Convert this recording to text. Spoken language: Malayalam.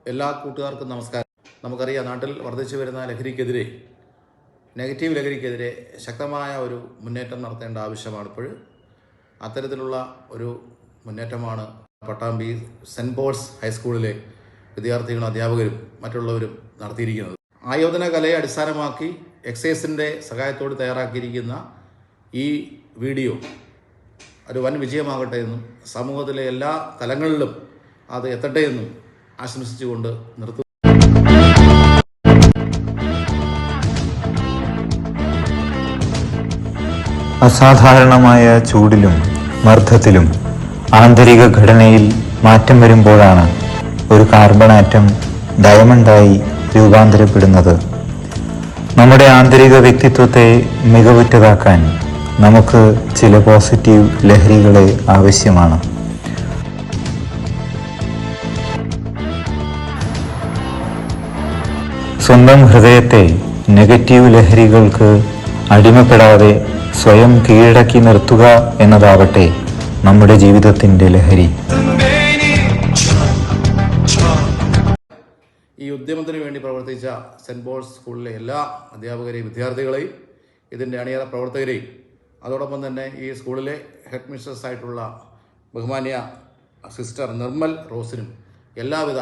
എല്ലാ കൂട്ടുകാർക്കും നമസ്കാരം. നമുക്കറിയാം, നാട്ടിൽ വർദ്ധിച്ചു വരുന്ന ലഹരിക്കെതിരെ, നെഗറ്റീവ് ലഹരിക്കെതിരെ ശക്തമായ ഒരു മുന്നേറ്റം നടത്തേണ്ട ആവശ്യമാണ്. ഇപ്പോൾ അത്തരത്തിലുള്ള ഒരു മുന്നേറ്റമാണ് പട്ടാമ്പി സെൻറ്റ് പോൾസ് ഹൈസ്കൂളിലെ വിദ്യാർത്ഥികളും അധ്യാപകരും മറ്റുള്ളവരും നടത്തിയിരിക്കുന്നത്. ആയോധന കലയെ അടിസ്ഥാനമാക്കി എക്സൈസിൻ്റെ സഹായത്തോട് തയ്യാറാക്കിയിരിക്കുന്ന ഈ വീഡിയോ ഒരു വൻ വിജയമാകട്ടെ എന്നും സമൂഹത്തിലെ എല്ലാ തലങ്ങളിലും അത് എത്തട്ടെ എന്നും ആശംസിച്ചുകൊണ്ട് നിർത്തുന്നു. അസാധാരണമായ ചൂടിലും മർദ്ദത്തിലും ആന്തരിക ഘടനയിൽ മാറ്റം വരുമ്പോഴാണ് ഒരു കാർബൺ ആറ്റം ഡയമണ്ടായി രൂപാന്തരപ്പെടുന്നത്. നമ്മുടെ ആന്തരിക വ്യക്തിത്വത്തെ മികവുറ്റതാക്കാൻ നമുക്ക് ചില പോസിറ്റീവ് ലഹരികളെ ആവശ്യമാണ്. സ്വന്തം ഹൃദയത്തെ നെഗറ്റീവ് ലഹരികൾക്ക് അടിമപ്പെടാതെ സ്വയം കീഴടക്കി നിർത്തുക എന്നതാവട്ടെ നമ്മുടെ ജീവിതത്തിൻ്റെ ലഹരി. ഈ ഉദ്യമത്തിന് വേണ്ടി പ്രവർത്തിച്ച സെൻറ്റ് പോൾസ് സ്കൂളിലെ എല്ലാ അധ്യാപകരെയും വിദ്യാർത്ഥികളെയും ഇതിൻ്റെ അണിയറ പ്രവർത്തകരെയും അതോടൊപ്പം തന്നെ ഈ സ്കൂളിലെ ഹെഡ് മിസ്ട്രസ് ആയിട്ടുള്ള ബഹുമാന്യ സിസ്റ്റർ നിർമ്മൽ റോസിനും എല്ലാവിധ